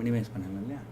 Minimise பண்ணலாம் இல்லையா?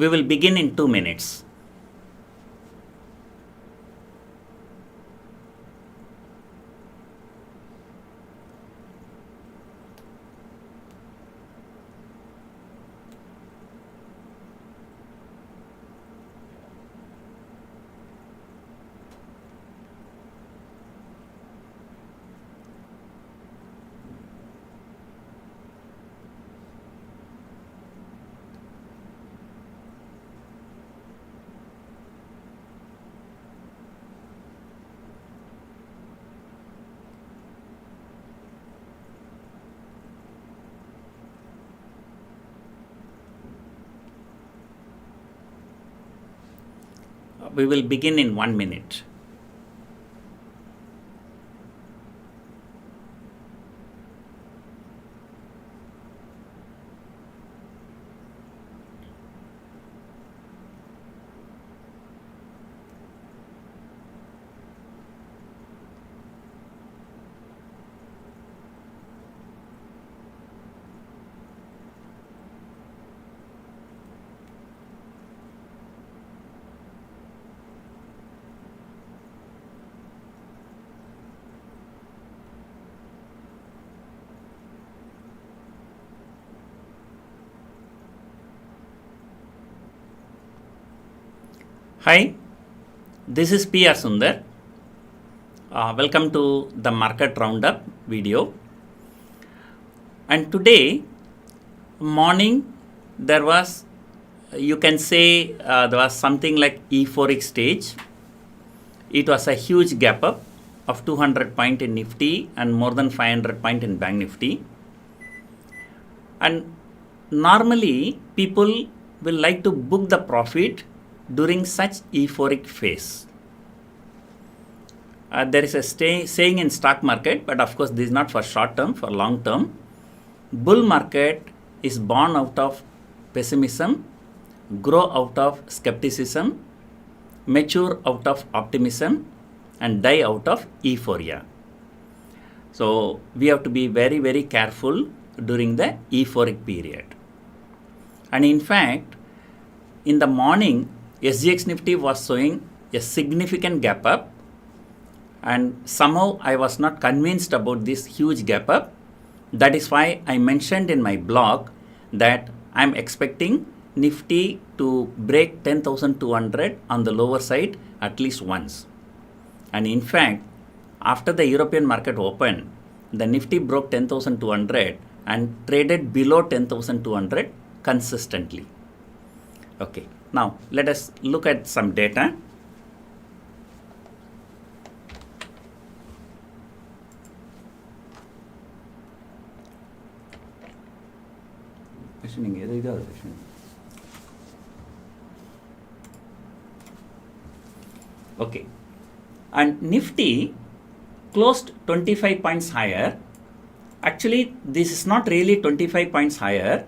We will begin in 2 minutes. We will begin in 1 minute. Hi, this is P R Sundar. Welcome to the market roundup video. And today morning there was, you can say there was something like euphoric stage. It was a huge gap up of 200 point in Nifty and more than 500 point in Bank Nifty. And normally people will like to book the profit during such euphoric phase. There is a saying in stock market, but of course this is not for short term, for long term. Bull market is born out of pessimism, grow out of skepticism, mature out of optimism, and die out of euphoria. So we have to be very, very careful during the euphoric period. And in fact, in the morning, SGX Nifty was showing a significant gap up, and somehow I was not convinced about this huge gap up. That is why I mentioned in my blog that I am expecting Nifty to break 10,200 on the lower side at least once. And in fact, after the European market opened, the Nifty broke 10,200 and traded below 10,200 consistently. Okay. Now, let us look at some data. Okay. And Nifty closed 25 points higher. Actually, this is not really 25 points higher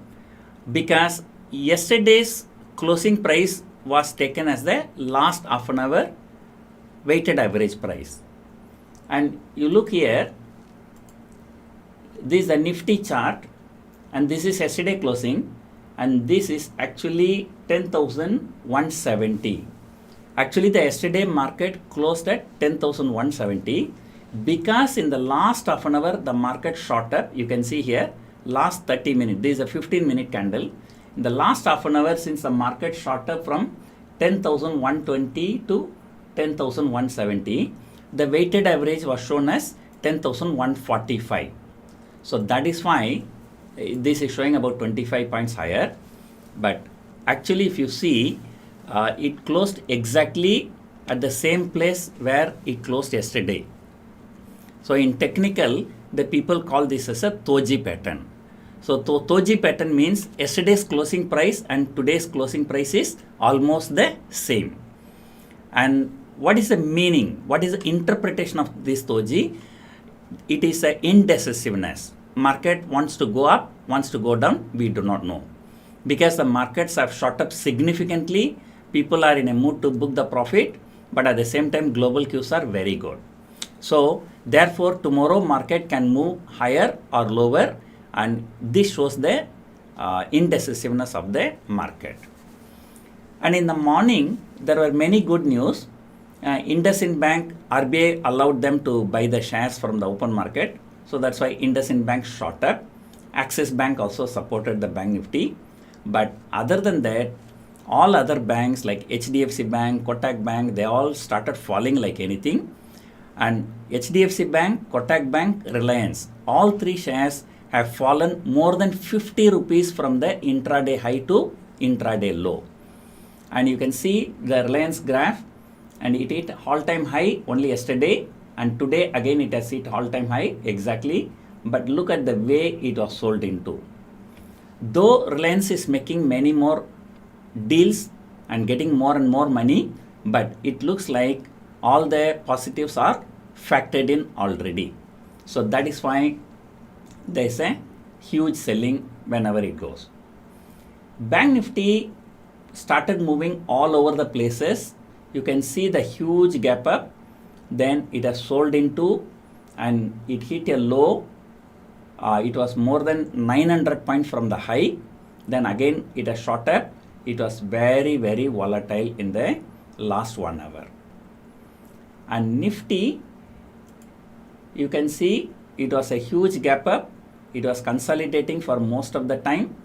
because yesterday's closing price was taken as the last half an hour weighted average price. And you look here, this is the Nifty chart, and this is yesterday closing, and this is actually 10,170. Actually, the yesterday market closed at 10,170. Because in the last half an hour, the market shot up. You can see here, last 30 minutes. This is a 15-minute candle. In the last half an hour, since the market shot up from 10,120 to 10,170, the weighted average was shown as 10,145. So that is why this is showing about 25 points higher. But actually, if you see, it closed exactly at the same place where it closed yesterday. So in technical, the people call this as a Toji pattern. So Toji pattern means yesterday's closing price and today's closing price is almost the same. And what is the meaning? What is the interpretation of this Toji? It is an indecisiveness. Market wants to go up, wants to go down, we do not know. Because the markets have shot up significantly, people are in a mood to book the profit, but at the same time, global cues are very good. So therefore, tomorrow market can move higher or lower, and this shows the indecisiveness of the market. And in the morning, there were many good news. IndusInd Bank, RBI allowed them to buy the shares from the open market. So that's why IndusInd Bank shot up. Axis Bank also supported the Bank Nifty. But other than that, all other banks like HDFC Bank, Kotak Bank, they all started falling like anything. And HDFC Bank, Kotak Bank, Reliance, all three shares have fallen more than 50 rupees from the intraday high to intraday low. And you can see the Reliance graph, and it hit all-time high only yesterday, and today again it has hit all-time high exactly. But look at the way it was sold into. Though Reliance is making many more deals and getting more and more money, but it looks like all the positives are factored in already. So that is why there is a huge selling whenever it goes. Bank Nifty started moving all over the places. You can see the huge gap up. Then it has sold into, and it hit a low. It was more than 900 points from the high. Then again it has shot up. It was very, very volatile in the last 1 hour. And Nifty, you can see it was a huge gap up. It was consolidating for most of the time,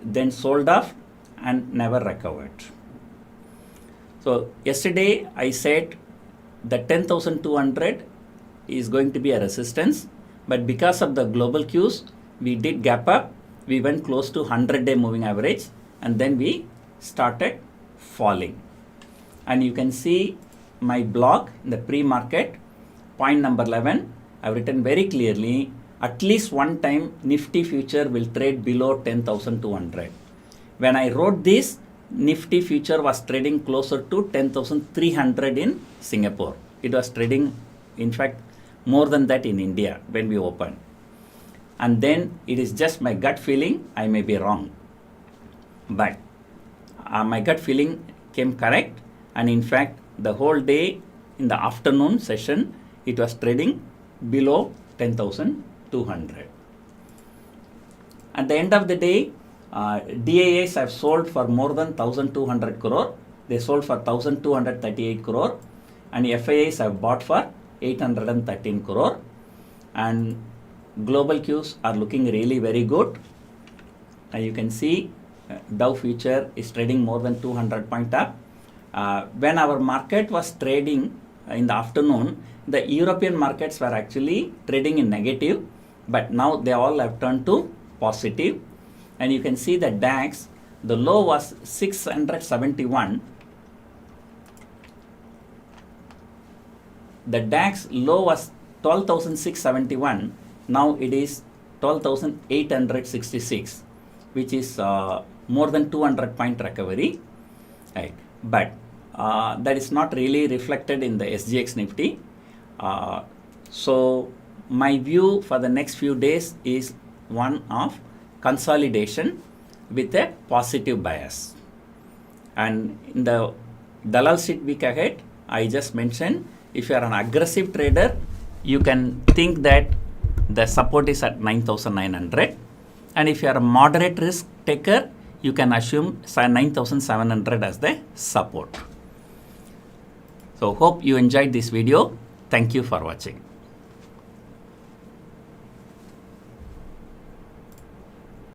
then sold off and never recovered. So yesterday I said the 10,200 is going to be a resistance, but because of the global cues, we did gap up. We went close to 100-day moving average, and then we started falling. And you can see my blog in the pre-market, point number 11, I've written very clearly, at least one time Nifty future will trade below 10,200. When I wrote this, Nifty future was trading closer to 10,300 in Singapore. It was trading, in fact, more than that in India when we opened. And then it is just my gut feeling, I may be wrong. But my gut feeling came correct, and in fact, the whole day in the afternoon session, it was trading below 10,200. At the end of the day, DAAs have sold for more than 1,200 crore. They sold for 1,238 crore, and FIIs have bought for 813 crore. And global cues are looking really very good. And you can see Dow future is trading more than 200 point up. When our market was trading in the afternoon, the European markets were actually trading in negative, but now they all have turned to positive. And you can see the DAX, the low was 671. The DAX low was 12,671. Now it is 12,866, which is more than 200 point recovery. Right. But that is not really reflected in the SGX Nifty. So my view for the next few days is one of consolidation with a positive bias. And in the Dalal Street week ahead, I just mentioned, if you are an aggressive trader, you can think that the support is at 9,900. And if you are a moderate risk taker, you can assume 9,700 as the support. So hope you enjoyed this video. Thank you for watching.